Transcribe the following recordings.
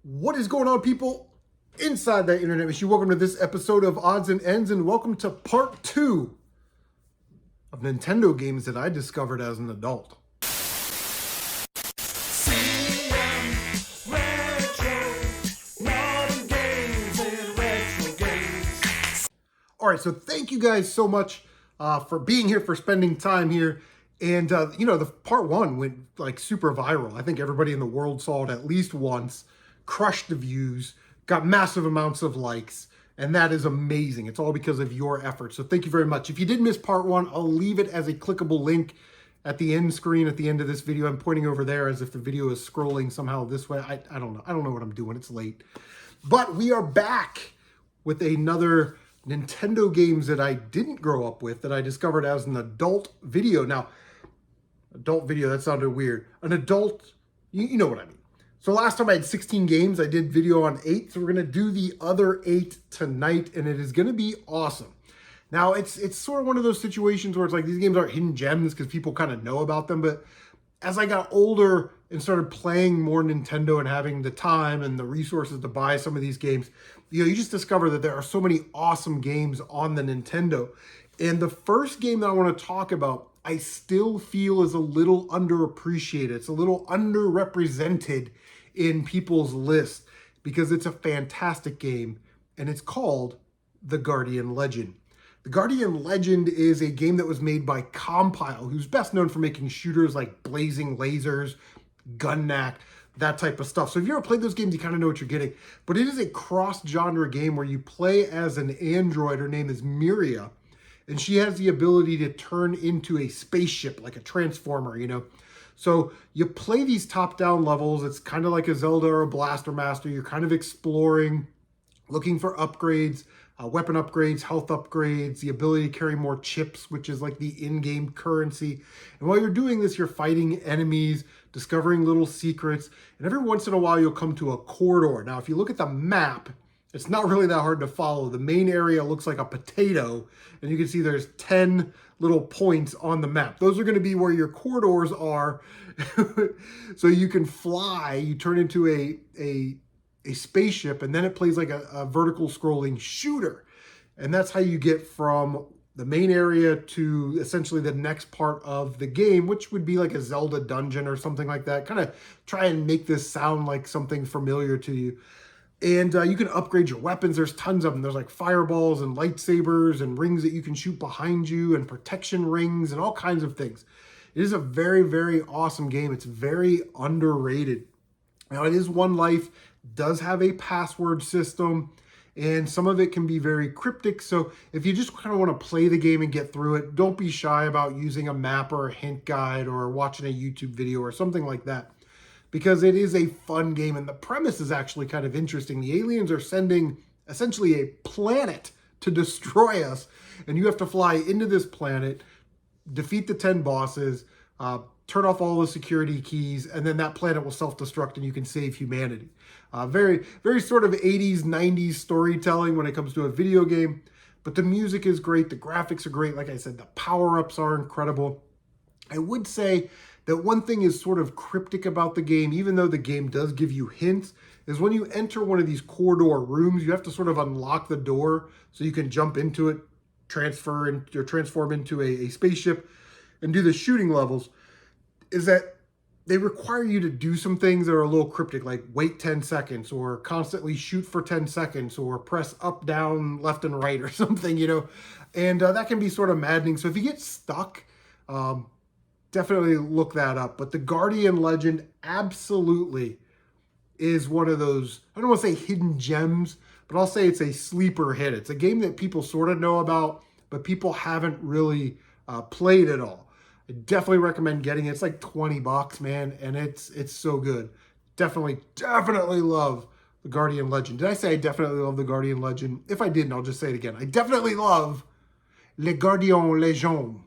What is going on, people inside that internet machine? Welcome to this episode of Odds and Ends, and welcome to part 2 of Nintendo games that I discovered as an adult. All right, so thank you guys so much for being here, for spending time here. And, the part 1 went like super viral. I think everybody in the world saw it at least once. Crushed the views, got massive amounts of likes, and that is amazing. It's all because of your efforts. So thank you very much. If you did miss part 1, I'll leave it as a clickable link at the end screen at the end of this video. I'm pointing over there as if the video is scrolling somehow this way. I don't know. I don't know what I'm doing. It's late. But we are back with another Nintendo games that I didn't grow up with that I discovered as an adult video. Now, adult video, that sounded weird. An adult, you know what I mean. So last time I had 16 games, I did video on 8. So we're going to do the other 8 tonight, and it is going to be awesome. Now, it's sort of one of those situations where it's like these games aren't hidden gems because people kind of know about them. But as I got older and started playing more Nintendo and having the time and the resources to buy some of these games, you just discover that there are so many awesome games on the Nintendo. And the first game that I want to talk about, I still feel is a little underappreciated. It's a little underrepresented in people's list because it's a fantastic game, and it's called The Guardian Legend. The Guardian Legend is a game that was made by Compile, who's best known for making shooters like Blazing Lasers, Gunnack, that type of stuff. So if you ever played those games, you kind of know what you're getting. But it is a cross-genre game where you play as an android. Her name is Miria, and she has the ability to turn into a spaceship, like a transformer, So you play these top-down levels. It's kind of like a Zelda or a Blaster Master. You're kind of exploring, looking for upgrades, weapon upgrades, health upgrades, the ability to carry more chips, which is like the in-game currency. And while you're doing this, you're fighting enemies, discovering little secrets, and every once in a while, you'll come to a corridor. Now, if you look at the map, it's not really that hard to follow. The main area looks like a potato, and you can see there's 10 little points on the map. Those are going to be where your corridors are. So you can fly, you turn into a spaceship, and then it plays like a vertical scrolling shooter. And that's how you get from the main area to essentially the next part of the game, which would be like a Zelda dungeon or something like that. Kind of try and make this sound like something familiar to you. And you can upgrade your weapons. There's tons of them. There's like fireballs and lightsabers and rings that you can shoot behind you and protection rings and all kinds of things. It is a very, very awesome game. It's very underrated. Now, it is One Life, does have a password system, and some of it can be very cryptic. So if you just kind of want to play the game and get through it, don't be shy about using a map or a hint guide or watching a YouTube video or something like that, because it is a fun game, and the premise is actually kind of interesting. The aliens are sending essentially a planet to destroy us, and you have to fly into this planet, defeat the 10 bosses, turn off all the security keys, and then that planet will self-destruct and you can save humanity. Very, very sort of 80s, 90s storytelling when it comes to a video game, but the music is great, the graphics are great. Like I said, the power-ups are incredible. I would say that one thing is sort of cryptic about the game, even though the game does give you hints, is when you enter one of these corridor rooms, you have to sort of unlock the door so you can jump into it, transform into a spaceship, and do the shooting levels. Is that they require you to do some things that are a little cryptic, like wait 10 seconds or constantly shoot for 10 seconds or press up, down, left, and right or something, and that can be sort of maddening. So if you get stuck, definitely look that up. But the Guardian Legend absolutely is one of those, I don't want to say hidden gems, but I'll say it's a sleeper hit. It's a game that people sort of know about, but people haven't really played at all. I definitely recommend getting it. It's like $20, man, and it's so good. Definitely love the Guardian Legend. Did I say I definitely love the Guardian Legend? If I didn't, I'll just say it again. I definitely love Le Guardian Legend.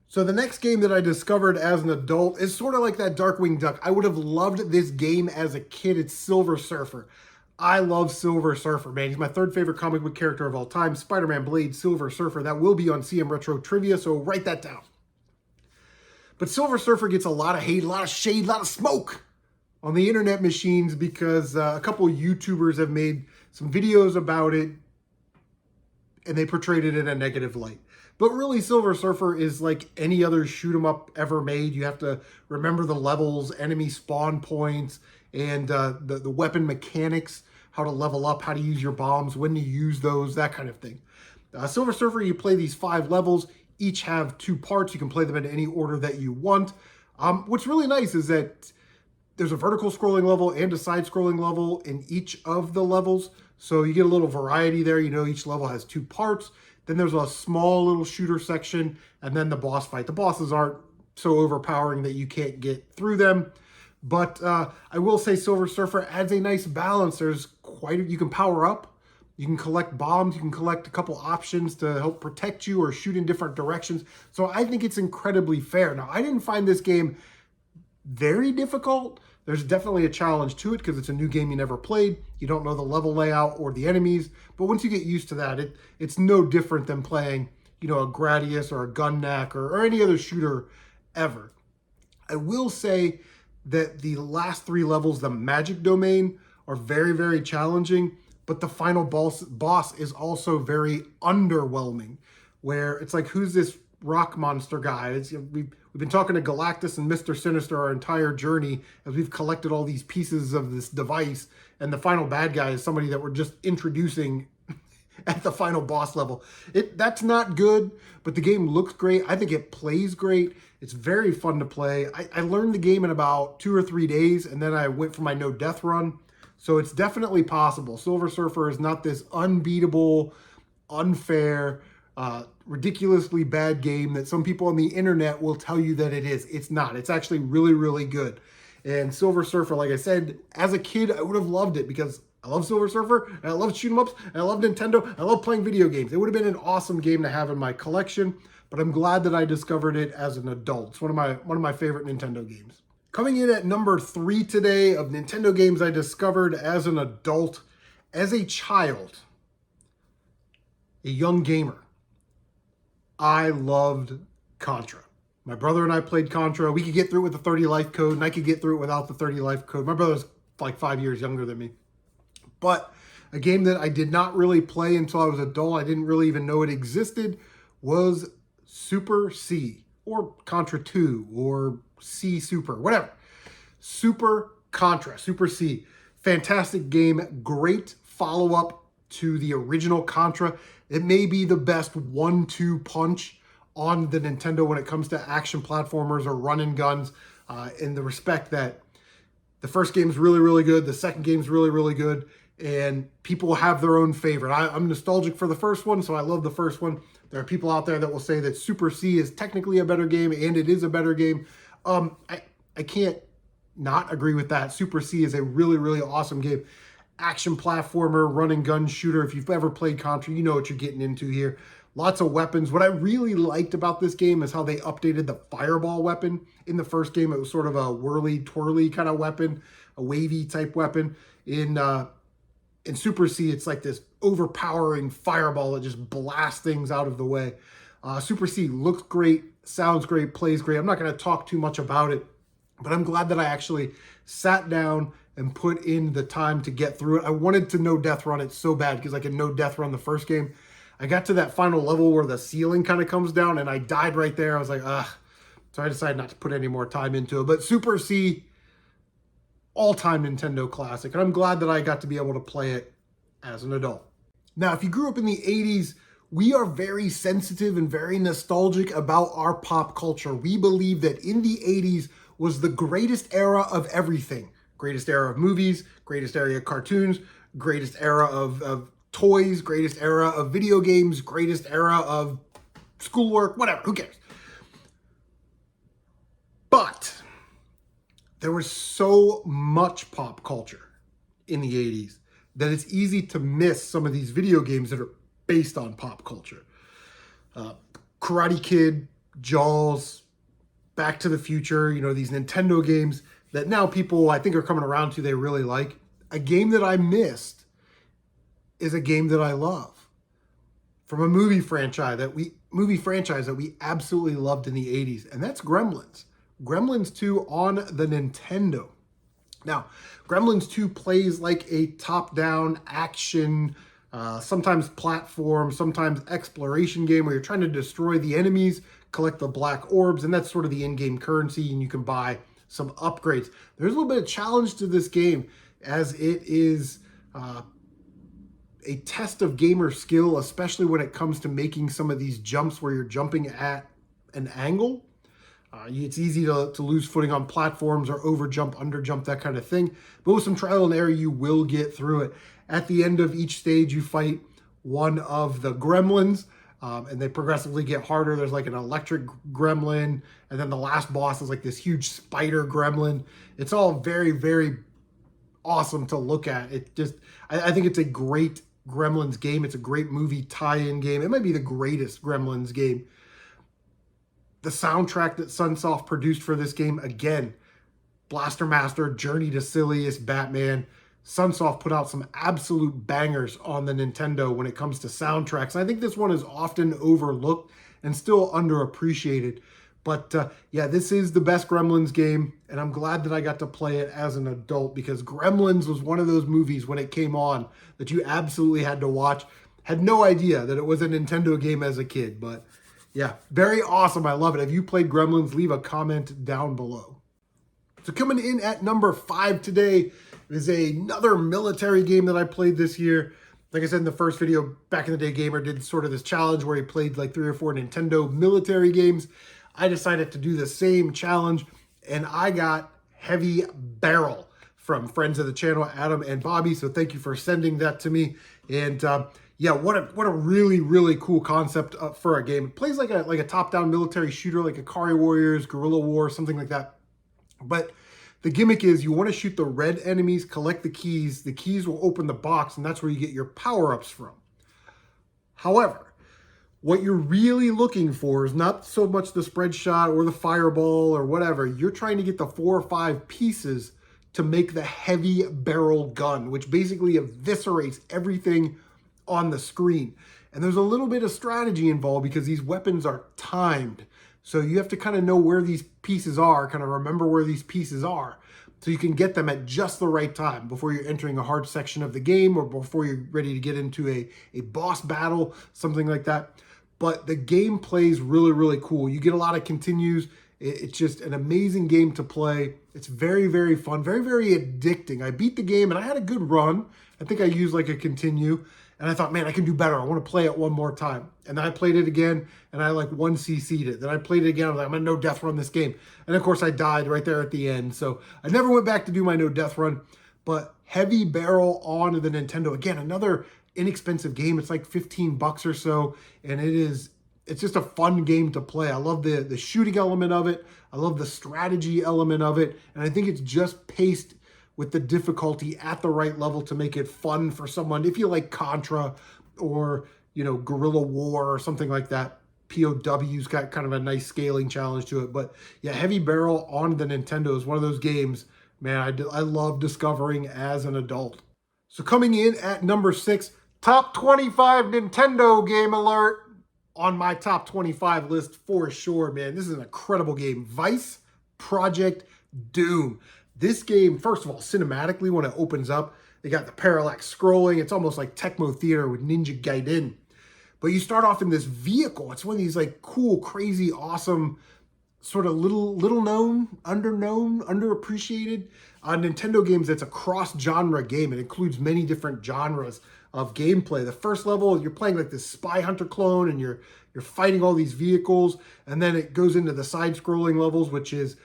So the next game that I discovered as an adult is sort of like that Darkwing Duck. I would have loved this game as a kid. It's Silver Surfer. I love Silver Surfer, man. He's my third favorite comic book character of all time. Spider-Man, Blade, Silver Surfer. That will be on CM Retro Trivia, so write that down. But Silver Surfer gets a lot of hate, a lot of shade, a lot of smoke on the internet machines because a couple YouTubers have made some videos about it and they portrayed it in a negative light. But really, Silver Surfer is like any other shoot 'em up ever made. You have to remember the levels, enemy spawn points, and the weapon mechanics, how to level up, how to use your bombs, when to use those, that kind of thing. Silver Surfer, you play these 5 levels. Each have 2 parts. You can play them in any order that you want. What's really nice is that there's a vertical scrolling level and a side scrolling level in each of the levels. So you get a little variety there. You know, each level has 2 parts. Then there's a small little shooter section, and then the boss fight. The bosses aren't so overpowering that you can't get through them. But I will say Silver Surfer adds a nice balance. There's you can power up, you can collect bombs, you can collect a couple options to help protect you or shoot in different directions. So I think it's incredibly fair. Now, I didn't find this game very difficult. There's definitely a challenge to it because it's a new game you never played. You don't know the level layout or the enemies. But once you get used to that, it's no different than playing, you know, a Gradius or a Gun-Knack or any other shooter ever. I will say that the last 3 levels, the magic domain, are very, very challenging. But the final boss is also very underwhelming, where it's like, who's this rock monster guy? We've been talking to Galactus and Mr. Sinister our entire journey as we've collected all these pieces of this device, and the final bad guy is somebody that we're just introducing at the final boss level. That's not good, but the game looks great. I think it plays great. It's very fun to play. I learned the game in about 2 or 3 days, and then I went for my no death run. So it's definitely possible. Silver Surfer is not this unbeatable, unfair, ridiculously bad game that some people on the internet will tell you that it is. It's not. It's actually really, really good. And Silver Surfer, like I said, as a kid, I would have loved it because I love Silver Surfer, and I love shoot 'em ups, and I love Nintendo, I love playing video games. It would have been an awesome game to have in my collection, but I'm glad that I discovered it as an adult. It's one of my favorite Nintendo games. Coming in at number 3 today of Nintendo games I discovered as an adult, as a child, a young gamer, I loved Contra. My brother and I played Contra. We could get through it with the 30 life code, and I could get through it without the 30 life code. My brother's like 5 years younger than me. But a game that I did not really play until I was an adult, I didn't really even know it existed, was Super C, or Contra 2, or C Super, whatever. Super Contra, Super C. Fantastic game, great follow-up to the original Contra. It may be the best 1-2 punch on the Nintendo when it comes to action platformers or run and guns, in the respect that the first game's really, really good, the second game's really, really good, and people have their own favorite. I'm nostalgic for the first one, so I love the first one. There are people out there that will say that Super C is technically a better game, and it is a better game. I can't not agree with that. Super C is a really, really awesome game. Action platformer, run and gun shooter. If you've ever played Contra, you know what you're getting into here. Lots of weapons. What I really liked about this game is how they updated the fireball weapon. In the first game, it was sort of a whirly, twirly kind of weapon, a wavy type weapon. In Super C, it's like this overpowering fireball that just blasts things out of the way. Super C looks great, sounds great, plays great. I'm not going to talk too much about it, but I'm glad that I actually sat down and put in the time to get through it. I wanted to no death run it so bad because I could no death run the first game. I got to that final level where the ceiling kind of comes down and I died right there. I was like, ugh. So I decided not to put any more time into it. But Super C, all-time Nintendo classic. And I'm glad that I got to be able to play it as an adult. Now, if you grew up in the 80s, we are very sensitive and very nostalgic about our pop culture. We believe that in the 80s was the greatest era of everything. Greatest era of movies, greatest era of cartoons, greatest era of toys, greatest era of video games, greatest era of schoolwork, whatever, who cares? But there was so much pop culture in the 80s that it's easy to miss some of these video games that are based on pop culture. Karate Kid, Jaws, Back to the Future, you know, these Nintendo games that now people, I think, are coming around to they really like. A game that I missed is a game that I love from a movie franchise that we absolutely loved in the 80s, and that's Gremlins. Gremlins 2 on the Nintendo. Now, Gremlins 2 plays like a top-down action, sometimes platform, sometimes exploration game where you're trying to destroy the enemies, collect the black orbs, and that's sort of the in-game currency, and you can buy some upgrades. There's a little bit of challenge to this game as it is a test of gamer skill, especially when it comes to making some of these jumps where you're jumping at an angle. It's easy to lose footing on platforms or over jump, under jump, that kind of thing. But with some trial and error, you will get through it. At the end of each stage, you fight one of the gremlins, and they progressively get harder. There's like an electric gremlin, and then the last boss is like this huge spider gremlin. It's all very, very awesome to look at. I think it's a great Gremlins game. It's a great movie tie-in game. It might be the greatest Gremlins game. The soundtrack that Sunsoft produced for this game, again, Blaster Master, Journey to Silliest, Batman. Sunsoft put out some absolute bangers on the Nintendo when it comes to soundtracks. And I think this one is often overlooked and still underappreciated. But yeah, this is the best Gremlins game, and I'm glad that I got to play it as an adult because Gremlins was one of those movies when it came on that you absolutely had to watch. Had no idea that it was a Nintendo game as a kid, but yeah, very awesome. I love it. If you played Gremlins, leave a comment down below. So coming in at number 5 today is another military game that I played this year. Like I said in the first video, back in the day, Gamer did sort of this challenge where he played like 3 or 4 Nintendo military games. I decided to do the same challenge, and I got Heavy Barrel from friends of the channel, Adam and Bobby. So thank you for sending that to me. And yeah, what a really, really cool concept for a game. It plays like a top-down military shooter, like Ikari Warriors, Guerrilla War, something like that. But the gimmick is you want to shoot the red enemies, collect the keys. The keys will open the box, and that's where you get your power-ups from. However, what you're really looking for is not so much the spread shot or the fireball or whatever. You're trying to get the 4 or 5 pieces to make the heavy barrel gun, which basically eviscerates everything on the screen. And there's a little bit of strategy involved because these weapons are timed. So you have to kind of know where these pieces are, kind of remember where these pieces are, so you can get them at just the right time before you're entering a hard section of the game or before you're ready to get into a boss battle, something like that. But the game plays really, really cool. You get a lot of continues. It's just an amazing game to play. It's very, very fun, very, very addicting. I beat the game and I had a good run. I think I used like a continue. And I thought, man, I can do better. I want to play it one more time. And then I played it again, and I like 1CC'd it. Then I played it again. I was like, I'm going to no death run this game. And of course, I died right there at the end. So I never went back to do my no death run. But Heavy Barrel on the Nintendo. Again, another inexpensive game. It's like 15 bucks or so. And it's just a fun game to play. I love the shooting element of it. I love the strategy element of it. And I think it's just paced with the difficulty at the right level to make it fun for someone. If you like Contra or, Guerrilla War or something like that, POW's got kind of a nice scaling challenge to it. But yeah, Heavy Barrel on the Nintendo is one of those games, man, I love discovering as an adult. So coming in at number 6, top 25 Nintendo game alert on my top 25 list for sure, man. This is an incredible game. Vice Project Doom. This game, first of all, cinematically, when it opens up, they got the parallax scrolling. It's almost like Tecmo Theater with Ninja Gaiden. But you start off in this vehicle. It's one of these like cool, crazy, awesome, sort of little known, underappreciated Nintendo games. That's a cross-genre game. It includes many different genres of gameplay. The first level, you're playing like this spy hunter clone, and you're fighting all these vehicles. And then it goes into the side-scrolling levels, which is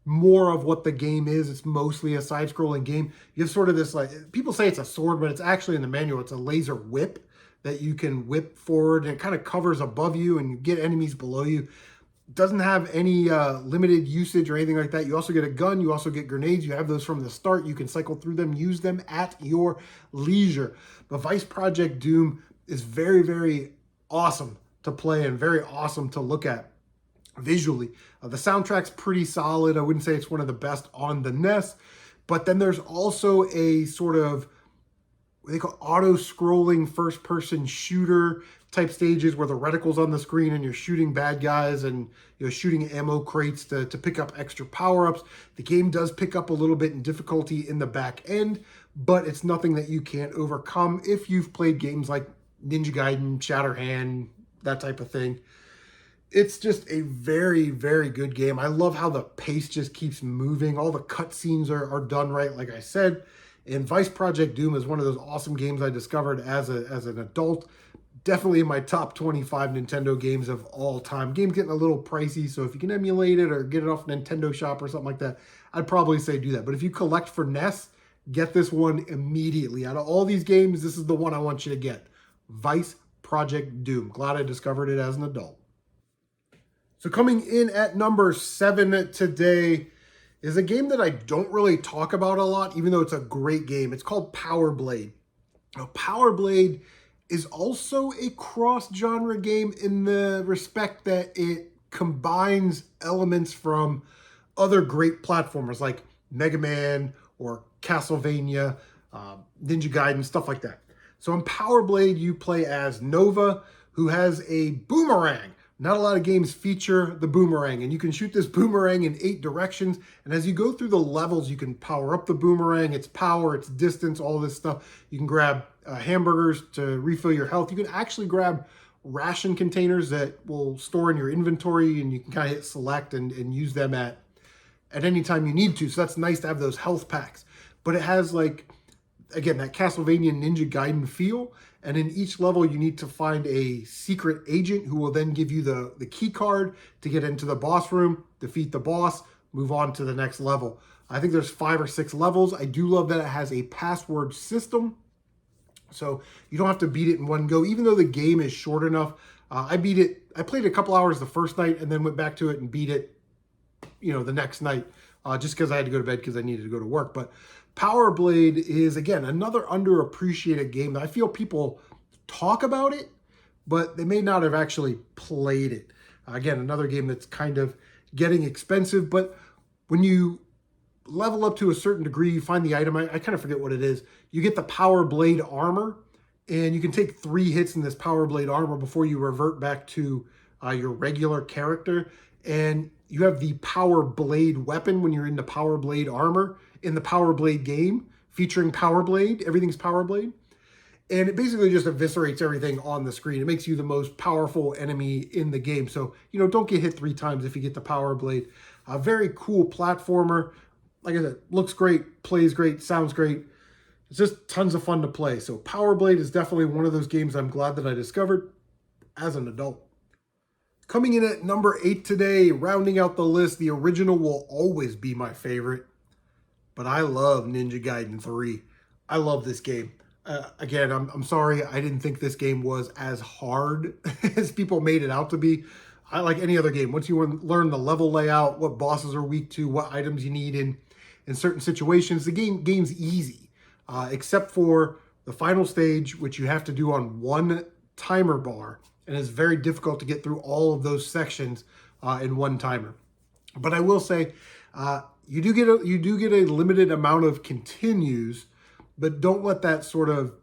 more of what the game is. It's mostly a side-scrolling game. You have sort of this, like, people say it's a sword, but it's actually in the manual, it's a laser whip that you can whip forward, and it kind of covers above you, and you get enemies below you. It doesn't have any limited usage or anything like that. You also get a gun. You also get grenades. You have those from the start. You can cycle through them, use them at your leisure. But Vice Project Doom is very, very awesome to play and very awesome to look at visually. The soundtrack's pretty solid. I wouldn't say it's one of the best on the NES, but then there's also a sort of what they call auto-scrolling first-person shooter type stages where the reticle's on the screen and you're shooting bad guys and you're shooting ammo crates to pick up extra power-ups. The game does pick up a little bit in difficulty in the back end, but it's nothing that you can't overcome if you've played games like Ninja Gaiden, Shatterhand, that type of thing. It's just a very, very good game. I love how the pace just keeps moving. All the cutscenes are done right, like I said. And Vice Project Doom is one of those awesome games I discovered as an adult. Definitely in my top 25 Nintendo games of all time. Game's getting a little pricey, so if you can emulate it or get it off Nintendo Shop or something like that, I'd probably say do that. But if you collect for NES, get this one immediately. Out of all these games, this is the one I want you to get. Vice Project Doom. Glad I discovered it as an adult. So coming in at number 7 today is a game that I don't really talk about a lot, even though it's a great game. It's called Power Blade. Now, Power Blade is also a cross-genre game in the respect that it combines elements from other great platformers like Mega Man or Castlevania, Ninja Gaiden, stuff like that. So in Power Blade, you play as Nova, who has a boomerang. Not a lot of games feature the boomerang, and you can shoot this boomerang in 8 directions. And as you go through the levels, you can power up the boomerang, its power, its distance, all this stuff. You can grab hamburgers to refill your health. You can actually grab ration containers that will store in your inventory, and you can kind of hit select and use them at any time you need to. So that's nice to have those health packs. But it has, like, again, that Castlevania Ninja Gaiden feel. And in each level, you need to find a secret agent who will then give you the key card to get into the boss room, defeat the boss, move on to the next level. I think there's 5 or 6 levels. I do love that it has a password system. So you don't have to beat it in one go, even though the game is short enough. I played it a couple hours the first night and then went back to it and beat it, the next night, just because I had to go to bed because I needed to go to work. But Power Blade is, again, another underappreciated game that I feel people talk about it, but they may not have actually played it. Again, another game that's kind of getting expensive, but when you level up to a certain degree, you find the item, I kind of forget what it is, you get the Power Blade armor, and you can take 3 hits in this Power Blade armor before you revert back to your regular character, and you have the Power Blade weapon when you're in the Power Blade armor in the Power Blade game, featuring Power Blade. Everything's Power Blade. And it basically just eviscerates everything on the screen. It makes you the most powerful enemy in the game. So, don't get hit 3 times if you get the Power Blade. A very cool platformer. Like I said, looks great, plays great, sounds great. It's just tons of fun to play. So Power Blade is definitely one of those games I'm glad that I discovered as an adult. Coming in at number 8 today, rounding out the list, the original will always be my favorite. But I love Ninja Gaiden 3. I love this game. Again, I'm sorry, I didn't think this game was as hard as people made it out to be. I like any other game. Once you learn the level layout, what bosses are weak to, what items you need in certain situations, the game's easy. Except for the final stage, which you have to do on one timer bar. And it's very difficult to get through all of those sections in one timer. But I will say, you do get a limited amount of continues, but don't let that sort of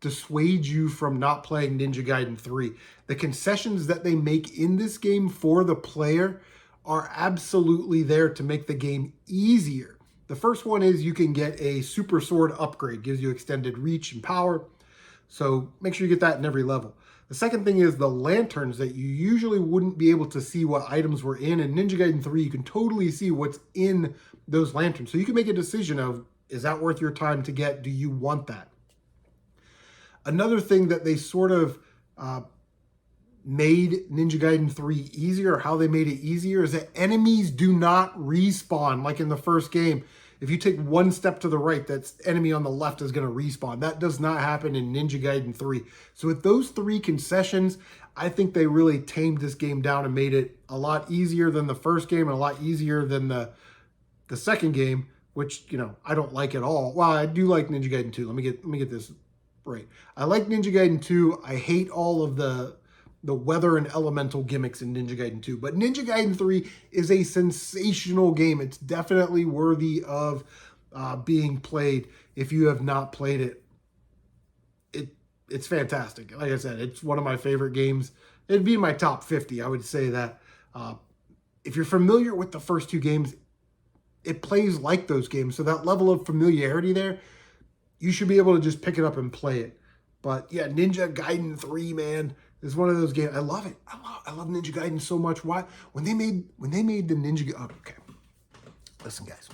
dissuade you from not playing Ninja Gaiden 3. The concessions that they make in this game for the player are absolutely there to make the game easier. The first one is you can get a super sword upgrade, gives you extended reach and power. So make sure you get that in every level. The second thing is the lanterns that you usually wouldn't be able to see what items were in. In Ninja Gaiden 3, you can totally see what's in those lanterns. So you can make a decision of, is that worth your time to get? Do you want that? Another thing that they sort of made Ninja Gaiden 3 easier, or how they made it easier, is that enemies do not respawn like in the first game. If you take one step to the right, that enemy on the left is going to respawn. That does not happen in Ninja Gaiden 3. So with those 3 concessions, I think they really tamed this game down and made it a lot easier than the first game and a lot easier than the second game, which, I don't like at all. Well, I do like Ninja Gaiden 2. Let me get this right. I like Ninja Gaiden 2. I hate all of the weather and elemental gimmicks in Ninja Gaiden 2. But Ninja Gaiden 3 is a sensational game. It's definitely worthy of being played if you have not played it. it's fantastic. Like I said, it's one of my favorite games. It'd be in my top 50. I would say that. If you're familiar with the first two games, it plays like those games. So that level of familiarity there, you should be able to just pick it up and play it. But yeah, Ninja Gaiden 3, man, is one of those games. I love it. I love Ninja Gaiden so much. Why? When they made the Ninja, oh, okay. Listen, guys.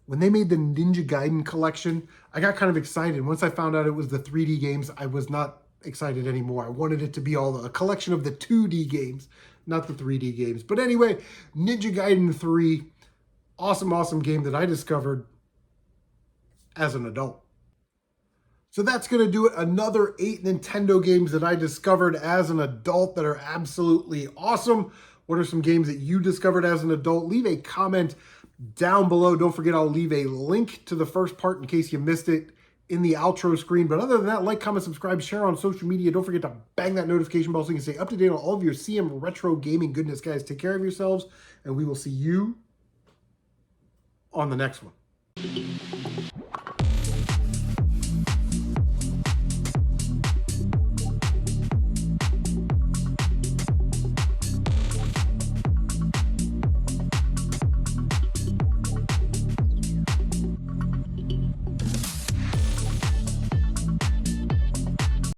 When they made the Ninja Gaiden collection, I got kind of excited. Once I found out it was the 3D games, I was not excited anymore. I wanted it to be a collection of the 2D games, not the 3D games. But anyway, Ninja Gaiden 3, awesome game that I discovered as an adult. So that's going to do it. Another 8 Nintendo games that I discovered as an adult that are absolutely awesome. What are some games that you discovered as an adult? Leave a comment down below. Don't forget, I'll leave a link to the first part in case you missed it in the outro screen. But other than that, like, comment, subscribe, share on social media. Don't forget to bang that notification bell so you can stay up to date on all of your CM retro gaming goodness, guys. Take care of yourselves, and we will see you on the next one.